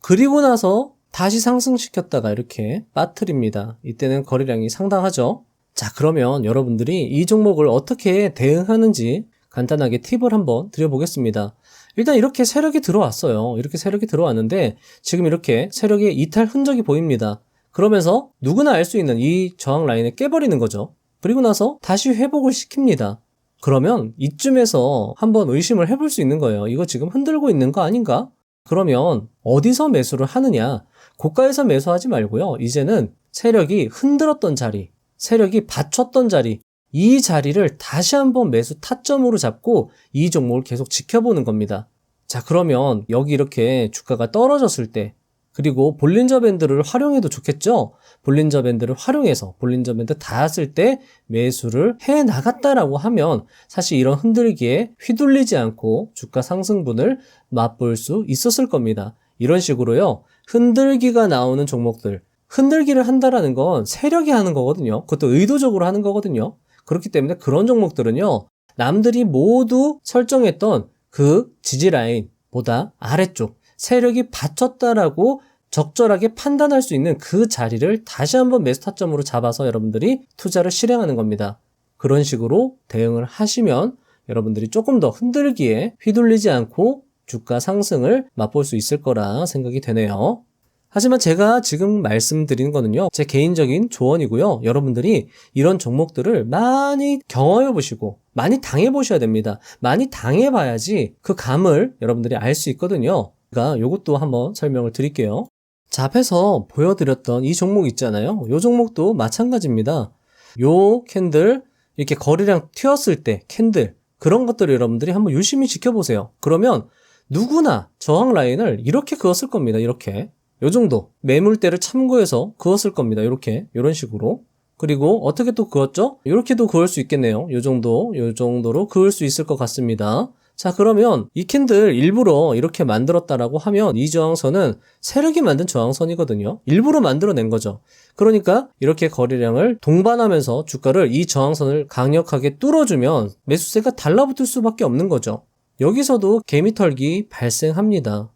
그리고 나서 다시 상승시켰다가 이렇게 빠뜨립니다. 이때는 거래량이 상당하죠. 자, 그러면 여러분들이 이 종목을 어떻게 대응하는지 간단하게 팁을 한번 드려보겠습니다. 일단 이렇게 세력이 들어왔어요. 이렇게 세력이 들어왔는데 지금 이렇게 세력의 이탈 흔적이 보입니다. 그러면서 누구나 알 수 있는 이 저항 라인을 깨버리는 거죠. 그리고 나서 다시 회복을 시킵니다. 그러면 이쯤에서 한번 의심을 해볼 수 있는 거예요. 이거 지금 흔들고 있는 거 아닌가? 그러면 어디서 매수를 하느냐? 고가에서 매수하지 말고요. 이제는 세력이 흔들었던 자리, 세력이 받쳤던 자리, 이 자리를 다시 한번 매수 타점으로 잡고 이 종목을 계속 지켜보는 겁니다. 자, 그러면 여기 이렇게 주가가 떨어졌을 때, 그리고 볼린저 밴드를 활용해도 좋겠죠? 볼린저 밴드를 활용해서 볼린저 밴드 닿았을 때 매수를 해 나갔다라고 하면 사실 이런 흔들기에 휘둘리지 않고 주가 상승분을 맛볼 수 있었을 겁니다. 이런 식으로요, 흔들기가 나오는 종목들, 흔들기를 한다라는 건 세력이 하는 거거든요. 그것도 의도적으로 하는 거거든요. 그렇기 때문에 그런 종목들은요, 남들이 모두 설정했던 그 지지라인보다 아래쪽, 세력이 받쳤다라고 적절하게 판단할 수 있는 그 자리를 다시 한번 매수 타점으로 잡아서 여러분들이 투자를 실행하는 겁니다. 그런 식으로 대응을 하시면 여러분들이 조금 더 흔들기에 휘둘리지 않고 주가 상승을 맛볼 수 있을 거라 생각이 되네요. 하지만 제가 지금 말씀드리는 거는요, 제 개인적인 조언이고요. 여러분들이 이런 종목들을 많이 경험해 보시고 많이 당해 보셔야 됩니다. 많이 당해 봐야지 그 감을 여러분들이 알 수 있거든요. 제가 이것도 한번 설명을 드릴게요. 자, 앞에서 보여드렸던 이 종목 있잖아요. 이 종목도 마찬가지입니다. 요 캔들, 이렇게 거래량 튀었을 때 캔들, 그런 것들을 여러분들이 한번 유심히 지켜보세요. 그러면 누구나 저항 라인을 이렇게 그었을 겁니다. 이렇게. 요 정도. 매물대를 참고해서 그었을 겁니다. 이렇게. 이런 식으로. 그리고 어떻게 또 그었죠? 이렇게도 그을 수 있겠네요. 요 정도로 그을 수 있을 것 같습니다. 자, 그러면 이 캔들 일부러 이렇게 만들었다라고 하면 이 저항선은 세력이 만든 저항선이거든요. 일부러 만들어낸 거죠. 그러니까 이렇게 거래량을 동반하면서 주가를 이 저항선을 강력하게 뚫어주면 매수세가 달라붙을 수밖에 없는 거죠. 여기서도 개미털기 발생합니다.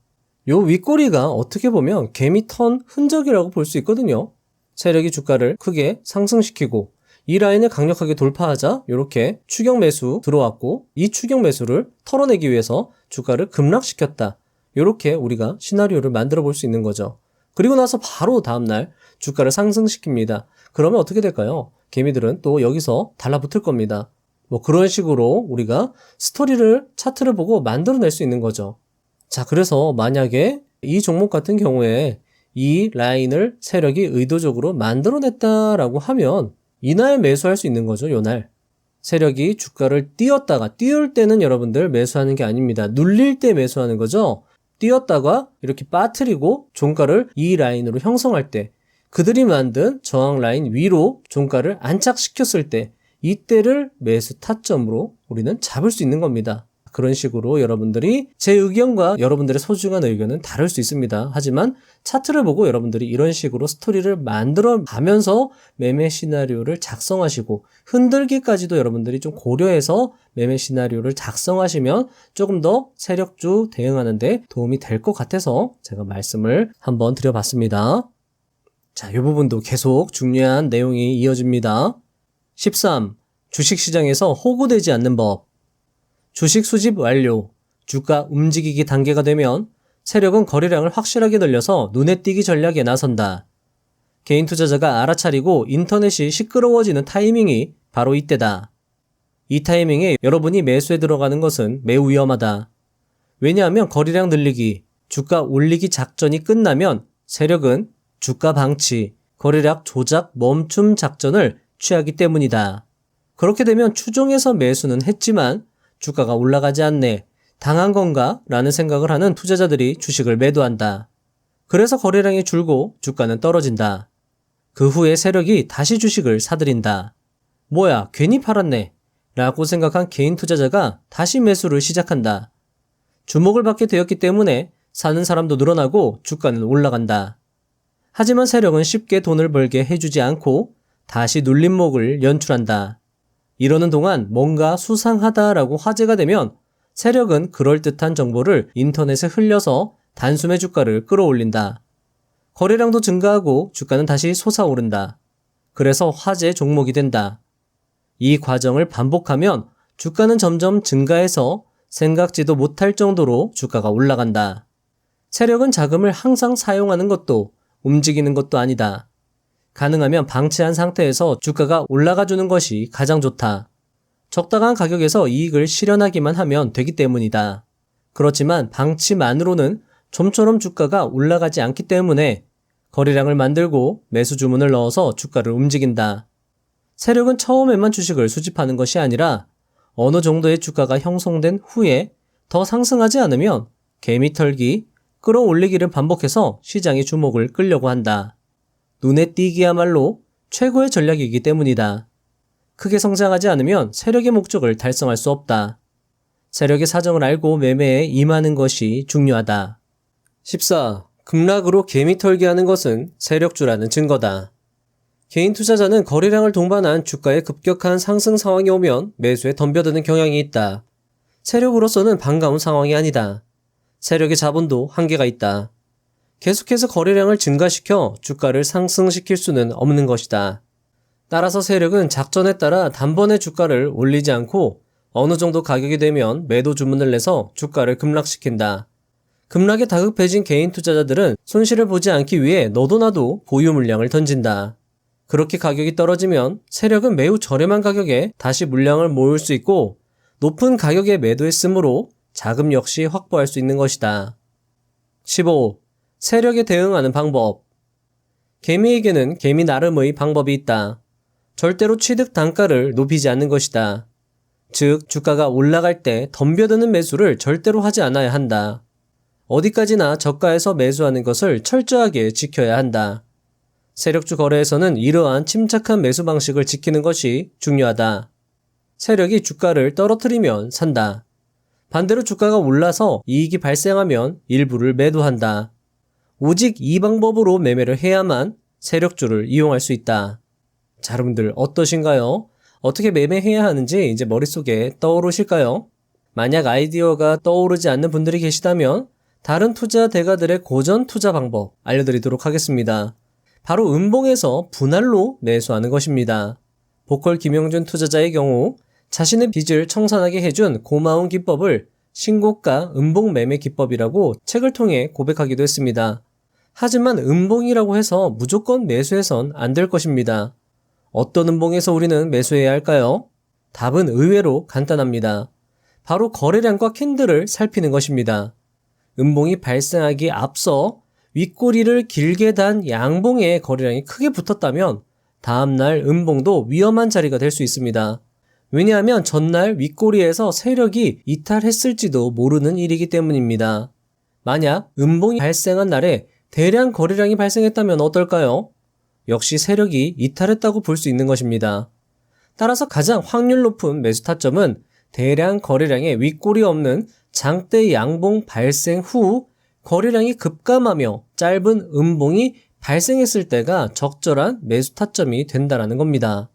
요 윗꼬리가 어떻게 보면 개미턴 흔적이라고 볼 수 있거든요. 세력이 주가를 크게 상승시키고 이 라인을 강력하게 돌파하자 이렇게 추격 매수 들어왔고 이 추격 매수를 털어내기 위해서 주가를 급락시켰다. 이렇게 우리가 시나리오를 만들어 볼 수 있는 거죠. 그리고 나서 바로 다음날 주가를 상승시킵니다. 그러면 어떻게 될까요? 개미들은 또 여기서 달라붙을 겁니다. 뭐 그런 식으로 우리가 스토리를 차트를 보고 만들어낼 수 있는 거죠. 자, 그래서 만약에 이 종목 같은 경우에 이 라인을 세력이 의도적으로 만들어냈다라고 하면 이날 매수할 수 있는 거죠. 요날 세력이 주가를 띄웠다가 띄울 때는 여러분들 매수하는 게 아닙니다. 눌릴 때 매수하는 거죠. 띄웠다가 이렇게 빠뜨리고 종가를 이 라인으로 형성할 때 그들이 만든 저항 라인 위로 종가를 안착시켰을 때 이때를 매수 타점으로 우리는 잡을 수 있는 겁니다. 그런 식으로 여러분들이 제 의견과 여러분들의 소중한 의견은 다를 수 있습니다. 하지만 차트를 보고 여러분들이 이런 식으로 스토리를 만들어 가면서 매매 시나리오를 작성하시고 흔들기까지도 여러분들이 좀 고려해서 매매 시나리오를 작성하시면 조금 더 세력주 대응하는데 도움이 될 것 같아서 제가 말씀을 한번 드려봤습니다. 자, 이 부분도 계속 중요한 내용이 이어집니다. 13. 주식시장에서 호구되지 않는 법. 주식 수집 완료, 주가 움직이기 단계가 되면 세력은 거래량을 확실하게 늘려서 눈에 띄기 전략에 나선다. 개인 투자자가 알아차리고 인터넷이 시끄러워지는 타이밍이 바로 이때다. 이 타이밍에 여러분이 매수에 들어가는 것은 매우 위험하다. 왜냐하면 거래량 늘리기, 주가 올리기 작전이 끝나면 세력은 주가 방치, 거래량 조작 멈춤 작전을 취하기 때문이다. 그렇게 되면 추종해서 매수는 했지만 주가가 올라가지 않네, 당한 건가? 라는 생각을 하는 투자자들이 주식을 매도한다. 그래서 거래량이 줄고 주가는 떨어진다. 그 후에 세력이 다시 주식을 사들인다. 뭐야, 괜히 팔았네 라고 생각한 개인 투자자가 다시 매수를 시작한다. 주목을 받게 되었기 때문에 사는 사람도 늘어나고 주가는 올라간다. 하지만 세력은 쉽게 돈을 벌게 해주지 않고 다시 눌림목을 연출한다. 이러는 동안 뭔가 수상하다라고 화제가 되면 세력은 그럴듯한 정보를 인터넷에 흘려서 단숨에 주가를 끌어올린다. 거래량도 증가하고 주가는 다시 솟아오른다. 그래서 화제 종목이 된다. 이 과정을 반복하면 주가는 점점 증가해서 생각지도 못할 정도로 주가가 올라간다. 세력은 자금을 항상 사용하는 것도 움직이는 것도 아니다. 가능하면 방치한 상태에서 주가가 올라가주는 것이 가장 좋다. 적당한 가격에서 이익을 실현하기만 하면 되기 때문이다. 그렇지만 방치만으로는 좀처럼 주가가 올라가지 않기 때문에 거래량을 만들고 매수 주문을 넣어서 주가를 움직인다. 세력은 처음에만 주식을 수집하는 것이 아니라 어느 정도의 주가가 형성된 후에 더 상승하지 않으면 개미털기, 끌어올리기를 반복해서 시장의 주목을 끌려고 한다. 눈에 띄기야말로 최고의 전략이기 때문이다. 크게 성장하지 않으면 세력의 목적을 달성할 수 없다. 세력의 사정을 알고 매매에 임하는 것이 중요하다. 14. 급락으로 개미털기하는 것은 세력주라는 증거다. 개인 투자자는 거래량을 동반한 주가의 급격한 상승 상황이 오면 매수에 덤벼드는 경향이 있다. 세력으로서는 반가운 상황이 아니다. 세력의 자본도 한계가 있다. 계속해서 거래량을 증가시켜 주가를 상승시킬 수는 없는 것이다. 따라서 세력은 작전에 따라 단번에 주가를 올리지 않고 어느 정도 가격이 되면 매도 주문을 내서 주가를 급락시킨다. 급락에 다급해진 개인 투자자들은 손실을 보지 않기 위해 너도 나도 보유 물량을 던진다. 그렇게 가격이 떨어지면 세력은 매우 저렴한 가격에 다시 물량을 모을 수 있고 높은 가격에 매도했으므로 자금 역시 확보할 수 있는 것이다. 15. 세력에 대응하는 방법. 개미에게는 개미 나름의 방법이 있다. 절대로 취득 단가를 높이지 않는 것이다. 즉, 주가가 올라갈 때 덤벼드는 매수를 절대로 하지 않아야 한다. 어디까지나 저가에서 매수하는 것을 철저하게 지켜야 한다. 세력주 거래에서는 이러한 침착한 매수 방식을 지키는 것이 중요하다. 세력이 주가를 떨어뜨리면 산다. 반대로 주가가 올라서 이익이 발생하면 일부를 매도한다. 오직 이 방법으로 매매를 해야만 세력주를 이용할 수 있다. 자, 여러분들 어떠신가요? 어떻게 매매해야 하는지 이제 머릿속에 떠오르실까요? 만약 아이디어가 떠오르지 않는 분들이 계시다면 다른 투자 대가들의 고전 투자 방법 알려드리도록 하겠습니다. 바로 음봉에서 분할로 매수하는 것입니다. 보컬 김영준 투자자의 경우 자신의 빚을 청산하게 해준 고마운 기법을 신고가 음봉 매매 기법이라고 책을 통해 고백하기도 했습니다. 하지만 음봉이라고 해서 무조건 매수해선 안 될 것입니다. 어떤 음봉에서 우리는 매수해야 할까요? 답은 의외로 간단합니다. 바로 거래량과 캔들을 살피는 것입니다. 음봉이 발생하기에 앞서 윗꼬리를 길게 단 양봉에 거래량이 크게 붙었다면 다음날 음봉도 위험한 자리가 될 수 있습니다. 왜냐하면 전날 윗꼬리에서 세력이 이탈했을지도 모르는 일이기 때문입니다. 만약 음봉이 발생한 날에 대량 거래량이 발생했다면 어떨까요? 역시 세력이 이탈했다고 볼 수 있는 것입니다. 따라서 가장 확률 높은 매수 타점은 대량 거래량에 윗꼬리 없는 장대 양봉 발생 후 거래량이 급감하며 짧은 음봉이 발생했을 때가 적절한 매수 타점이 된다는 겁니다.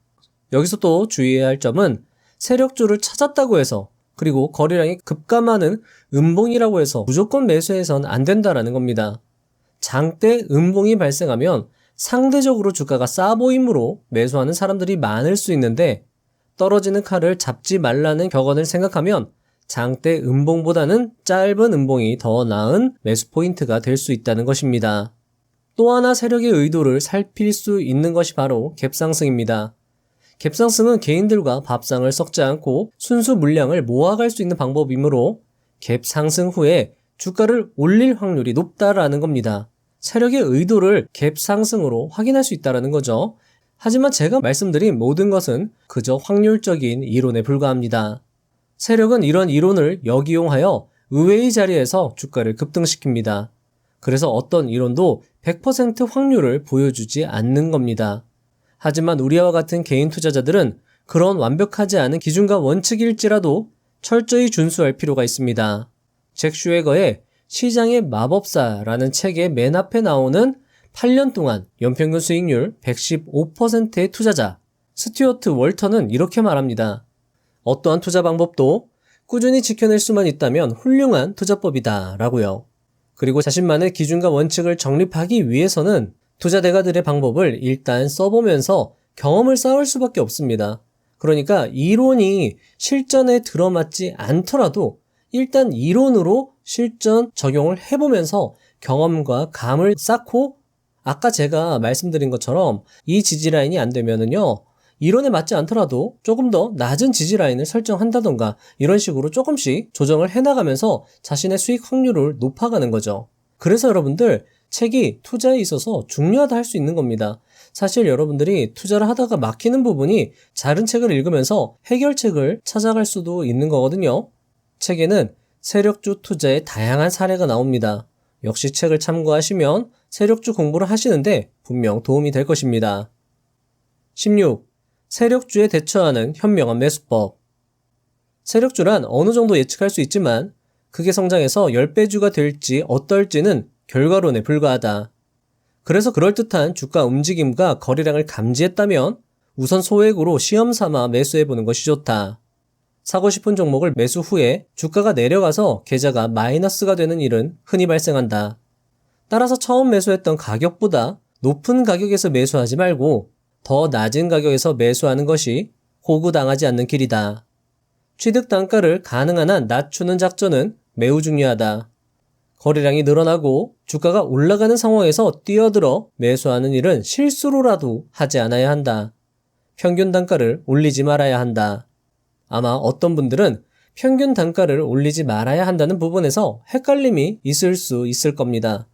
여기서 또 주의해야 할 점은 세력주를 찾았다고 해서 그리고 거래량이 급감하는 음봉이라고 해서 무조건 매수해선 안 된다는 겁니다. 장대 음봉이 발생하면 상대적으로 주가가 싸 보이므로 매수하는 사람들이 많을 수 있는데 떨어지는 칼을 잡지 말라는 격언을 생각하면 장대 음봉보다는 짧은 음봉이 더 나은 매수 포인트가 될 수 있다는 것입니다. 또 하나 세력의 의도를 살필 수 있는 것이 바로 갭상승입니다. 갭상승은 개인들과 밥상을 섞지 않고 순수 물량을 모아갈 수 있는 방법이므로 갭상승 후에 주가를 올릴 확률이 높다라는 겁니다. 세력의 의도를 갭상승으로 확인할 수 있다는 거죠. 하지만 제가 말씀드린 모든 것은 그저 확률적인 이론에 불과합니다. 세력은 이런 이론을 역이용하여 의외의 자리에서 주가를 급등시킵니다. 그래서 어떤 이론도 100% 확률을 보여주지 않는 겁니다. 하지만 우리와 같은 개인 투자자들은 그런 완벽하지 않은 기준과 원칙일지라도 철저히 준수할 필요가 있습니다. 잭 슈웨거의 시장의 마법사라는 책의 맨 앞에 나오는 8년 동안 연평균 수익률 115%의 투자자 스튜어트 월턴은 이렇게 말합니다. 어떠한 투자 방법도 꾸준히 지켜낼 수만 있다면 훌륭한 투자법이다 라고요. 그리고 자신만의 기준과 원칙을 정립하기 위해서는 투자 대가들의 방법을 일단 써보면서 경험을 쌓을 수밖에 없습니다. 그러니까 이론이 실전에 들어맞지 않더라도 일단 이론으로 실전 적용을 해보면서 경험과 감을 쌓고 아까 제가 말씀드린 것처럼 이 지지라인이 안 되면은요, 이론에 맞지 않더라도 조금 더 낮은 지지라인을 설정한다던가 이런 식으로 조금씩 조정을 해나가면서 자신의 수익 확률을 높아가는 거죠. 그래서 여러분들 책이 투자에 있어서 중요하다 할 수 있는 겁니다. 사실 여러분들이 투자를 하다가 막히는 부분이 다른 책을 읽으면서 해결책을 찾아갈 수도 있는 거거든요. 책에는 세력주 투자의 다양한 사례가 나옵니다. 역시 책을 참고하시면 세력주 공부를 하시는데 분명 도움이 될 것입니다. 16. 세력주에 대처하는 현명한 매수법. 세력주란 어느 정도 예측할 수 있지만 크게 성장해서 10배주가 될지 어떨지는 결과론에 불과하다. 그래서 그럴듯한 주가 움직임과 거래량을 감지했다면 우선 소액으로 시험 삼아 매수해보는 것이 좋다. 사고 싶은 종목을 매수 후에 주가가 내려가서 계좌가 마이너스가 되는 일은 흔히 발생한다. 따라서 처음 매수했던 가격보다 높은 가격에서 매수하지 말고 더 낮은 가격에서 매수하는 것이 호구당하지 않는 길이다. 취득 단가를 가능한 한 낮추는 작전은 매우 중요하다. 거래량이 늘어나고 주가가 올라가는 상황에서 뛰어들어 매수하는 일은 실수로라도 하지 않아야 한다. 평균 단가를 올리지 말아야 한다. 아마 어떤 분들은 평균 단가를 올리지 말아야 한다는 부분에서 헷갈림이 있을 수 있을 겁니다.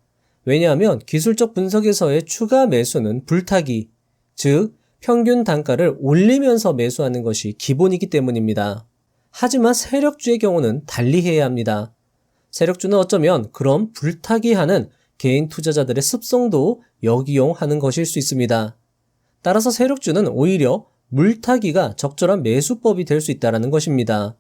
왜냐하면 기술적 분석에서의 추가 매수는 불타기, 즉 평균 단가를 올리면서 매수하는 것이 기본이기 때문입니다. 하지만 세력주의 경우는 달리 해야 합니다. 세력주는 어쩌면 그런 불타기하는 개인 투자자들의 습성도 역이용하는 것일 수 있습니다. 따라서 세력주는 오히려 물타기가 적절한 매수법이 될 수 있다는 것입니다.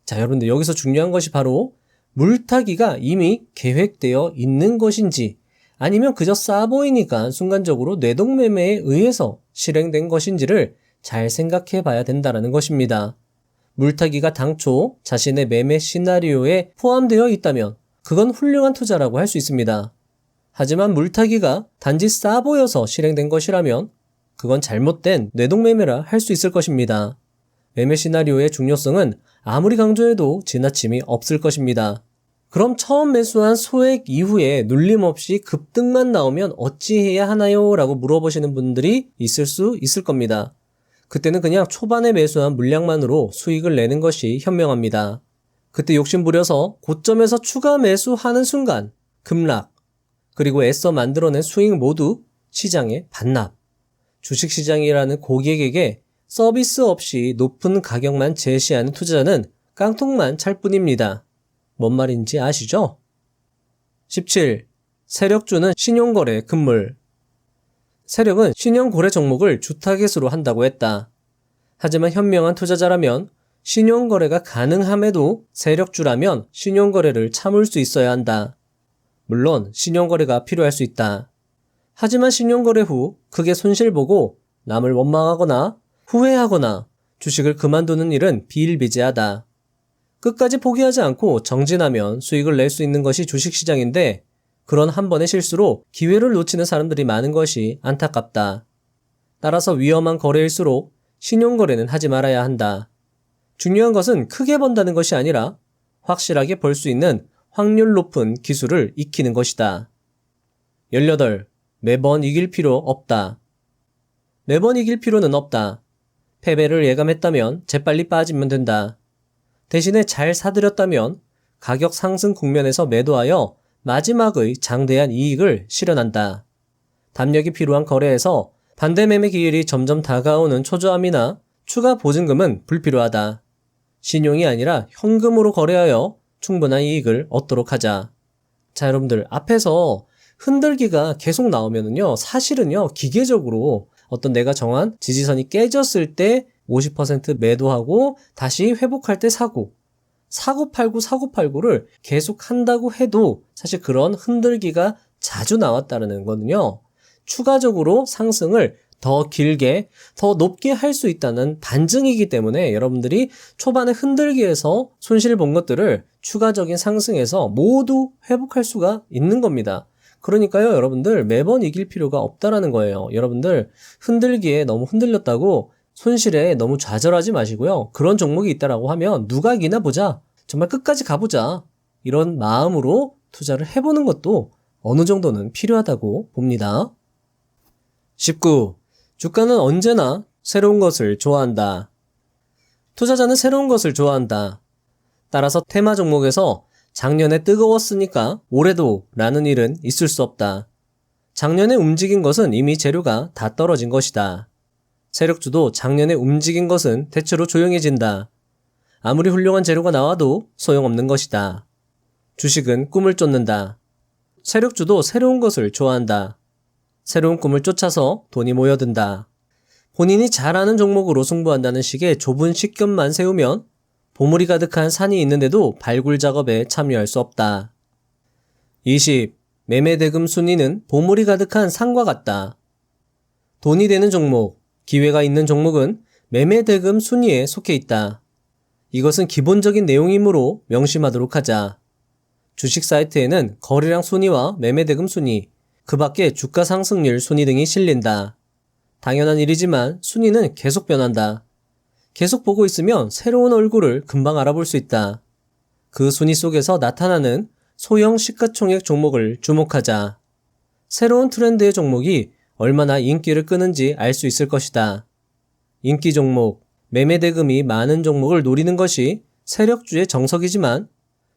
자, 여러분들 여기서 중요한 것이 바로 물타기가 이미 계획되어 있는 것인지 아니면 그저 싸 보이니까 순간적으로 뇌동매매에 의해서 실행된 것인지를 잘 생각해 봐야 된다는 것입니다. 물타기가 당초 자신의 매매 시나리오에 포함되어 있다면 그건 훌륭한 투자라고 할 수 있습니다. 하지만 물타기가 단지 싸 보여서 실행된 것이라면 그건 잘못된 뇌동매매라 할 수 있을 것입니다. 매매 시나리오의 중요성은 아무리 강조해도 지나침이 없을 것입니다. 그럼 처음 매수한 소액 이후에 눌림없이 급등만 나오면 어찌해야 하나요? 라고 물어보시는 분들이 있을 수 있을 겁니다. 그때는 그냥 초반에 매수한 물량만으로 수익을 내는 것이 현명합니다. 그때 욕심부려서 고점에서 추가 매수하는 순간 급락, 그리고 애써 만들어낸 수익 모두 시장에 반납. 주식시장이라는 고객에게 서비스 없이 높은 가격만 제시하는 투자자는 깡통만 찰 뿐입니다. 뭔 말인지 아시죠? 17. 세력주는 신용거래 금물. 세력은 신용거래 종목을 주타겟으로 한다고 했다. 하지만 현명한 투자자라면 신용거래가 가능함에도 세력주라면 신용거래를 참을 수 있어야 한다. 물론 신용거래가 필요할 수 있다. 하지만 신용거래 후 크게 손실보고 남을 원망하거나 후회하거나 주식을 그만두는 일은 비일비재하다. 끝까지 포기하지 않고 정진하면 수익을 낼 수 있는 것이 주식시장인데 그런 한 번의 실수로 기회를 놓치는 사람들이 많은 것이 안타깝다. 따라서 위험한 거래일수록 신용거래는 하지 말아야 한다. 중요한 것은 크게 번다는 것이 아니라 확실하게 벌 수 있는 확률 높은 기술을 익히는 것이다. 18. 매번 이길 필요 없다. 매번 이길 필요는 없다. 패배를 예감했다면 재빨리 빠지면 된다. 대신에 잘 사들였다면 가격 상승 국면에서 매도하여 마지막의 장대한 이익을 실현한다. 담력이 필요한 거래에서 반대 매매 기일이 점점 다가오는 초조함이나 추가 보증금은 불필요하다. 신용이 아니라 현금으로 거래하여 충분한 이익을 얻도록 하자. 자, 여러분들 앞에서 흔들기가 계속 나오면은요, 사실은요, 기계적으로 어떤 내가 정한 지지선이 깨졌을 때 50% 매도하고 다시 회복할 때 사고 팔고를 계속 한다고 해도 사실 그런 흔들기가 자주 나왔다는 거는요, 추가적으로 상승을 더 길게, 더 높게 할 수 있다는 반증이기 때문에 여러분들이 초반에 흔들기에서 손실 본 것들을 추가적인 상승에서 모두 회복할 수가 있는 겁니다. 그러니까요, 여러분들 매번 이길 필요가 없다라는 거예요. 여러분들 흔들기에 너무 흔들렸다고 손실에 너무 좌절하지 마시고요. 그런 종목이 있다라고 하면 누가 이기나 보자. 정말 끝까지 가보자. 이런 마음으로 투자를 해보는 것도 어느 정도는 필요하다고 봅니다. 19. 주가는 언제나 새로운 것을 좋아한다. 투자자는 새로운 것을 좋아한다. 따라서 테마 종목에서 작년에 뜨거웠으니까 올해도 라는 일은 있을 수 없다. 작년에 움직인 것은 이미 재료가 다 떨어진 것이다. 세력주도 작년에 움직인 것은 대체로 조용해진다. 아무리 훌륭한 재료가 나와도 소용없는 것이다. 주식은 꿈을 쫓는다. 세력주도 새로운 것을 좋아한다. 새로운 꿈을 쫓아서 돈이 모여든다. 본인이 잘 아는 종목으로 승부한다는 식의 좁은 식견만 세우면 보물이 가득한 산이 있는데도 발굴 작업에 참여할 수 없다. 20. 매매 대금 순위는 보물이 가득한 산과 같다. 돈이 되는 종목, 기회가 있는 종목은 매매 대금 순위에 속해 있다. 이것은 기본적인 내용이므로 명심하도록 하자. 주식 사이트에는 거래량 순위와 매매 대금 순위, 그 밖에 주가 상승률 순위 등이 실린다. 당연한 일이지만 순위는 계속 변한다. 계속 보고 있으면 새로운 얼굴을 금방 알아볼 수 있다. 그 순위 속에서 나타나는 소형 시가총액 종목을 주목하자. 새로운 트렌드의 종목이 얼마나 인기를 끄는지 알 수 있을 것이다. 인기 종목, 매매 대금이 많은 종목을 노리는 것이 세력주의 정석이지만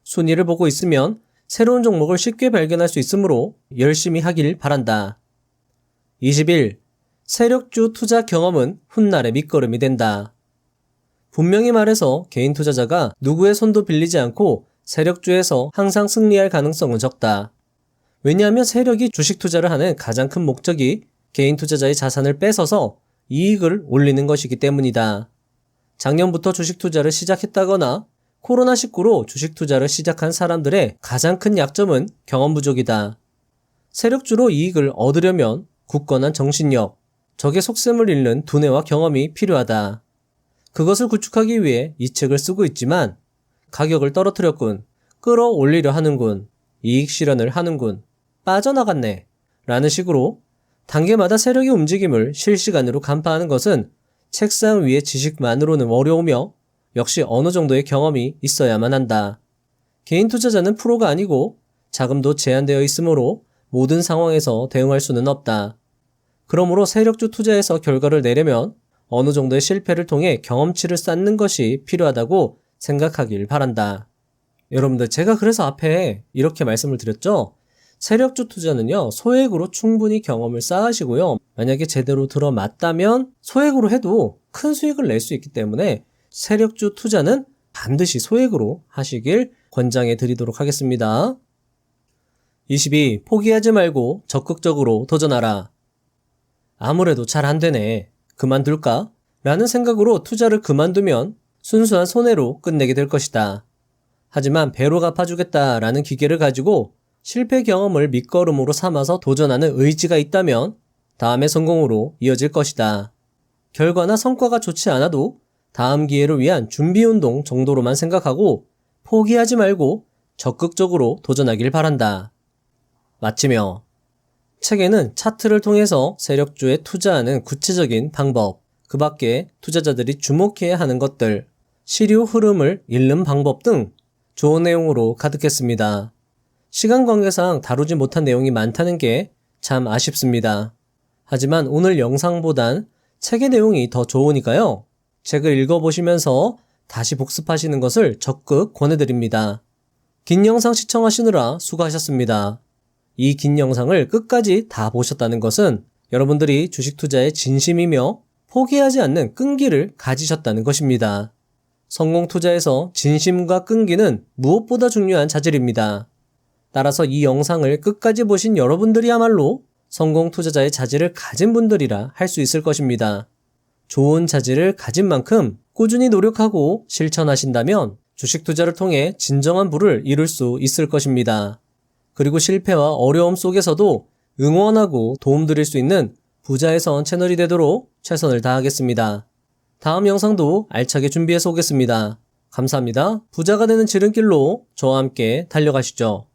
순위를 보고 있으면 새로운 종목을 쉽게 발견할 수 있으므로 열심히 하길 바란다. 21. 세력주 투자 경험은 훗날의 밑거름이 된다. 분명히 말해서 개인 투자자가 누구의 손도 빌리지 않고 세력주에서 항상 승리할 가능성은 적다. 왜냐하면 세력이 주식 투자를 하는 가장 큰 목적이 개인 투자자의 자산을 뺏어서 이익을 올리는 것이기 때문이다. 작년부터 주식 투자를 시작했다거나 코로나19로 주식 투자를 시작한 사람들의 가장 큰 약점은 경험 부족이다. 세력주로 이익을 얻으려면 굳건한 정신력, 적의 속셈을 읽는 두뇌와 경험이 필요하다. 그것을 구축하기 위해 이 책을 쓰고 있지만 가격을 떨어뜨렸군, 끌어올리려 하는군, 이익 실현을 하는군, 빠져나갔네 라는 식으로 단계마다 세력의 움직임을 실시간으로 간파하는 것은 책상 위의 지식만으로는 어려우며 역시 어느 정도의 경험이 있어야만 한다. 개인 투자자는 프로가 아니고 자금도 제한되어 있으므로 모든 상황에서 대응할 수는 없다. 그러므로 세력주 투자에서 결과를 내려면 어느 정도의 실패를 통해 경험치를 쌓는 것이 필요하다고 생각하길 바란다. 여러분들, 제가 그래서 앞에 이렇게 말씀을 드렸죠? 세력주 투자는요, 소액으로 충분히 경험을 쌓으시고요. 만약에 제대로 들어맞다면 소액으로 해도 큰 수익을 낼 수 있기 때문에 세력주 투자는 반드시 소액으로 하시길 권장해 드리도록 하겠습니다. 22. 포기하지 말고 적극적으로 도전하라. 아무래도 잘 안 되네. 그만둘까? 라는 생각으로 투자를 그만두면 순수한 손해로 끝내게 될 것이다. 하지만 배로 갚아주겠다 라는 기계를 가지고 실패 경험을 밑거름으로 삼아서 도전하는 의지가 있다면 다음의 성공으로 이어질 것이다. 결과나 성과가 좋지 않아도 다음 기회를 위한 준비운동 정도로만 생각하고 포기하지 말고 적극적으로 도전하길 바란다. 마치며 책에는 차트를 통해서 세력주에 투자하는 구체적인 방법, 그 밖에 투자자들이 주목해야 하는 것들, 시류 흐름을 읽는 방법 등 좋은 내용으로 가득했습니다. 시간 관계상 다루지 못한 내용이 많다는 게 참 아쉽습니다. 하지만 오늘 영상보단 책의 내용이 더 좋으니까요. 책을 읽어보시면서 다시 복습하시는 것을 적극 권해드립니다. 긴 영상 시청하시느라 수고하셨습니다. 이 긴 영상을 끝까지 다 보셨다는 것은 여러분들이 주식 투자에 진심이며 포기하지 않는 끈기를 가지셨다는 것입니다. 성공 투자에서 진심과 끈기는 무엇보다 중요한 자질입니다. 따라서 이 영상을 끝까지 보신 여러분들이야말로 성공 투자자의 자질을 가진 분들이라 할 수 있을 것입니다. 좋은 자질을 가진 만큼 꾸준히 노력하고 실천하신다면 주식 투자를 통해 진정한 부를 이룰 수 있을 것입니다. 그리고 실패와 어려움 속에서도 응원하고 도움드릴 수 있는 부자의 선 채널이 되도록 최선을 다하겠습니다. 다음 영상도 알차게 준비해서 오겠습니다. 감사합니다. 부자가 되는 지름길로 저와 함께 달려가시죠.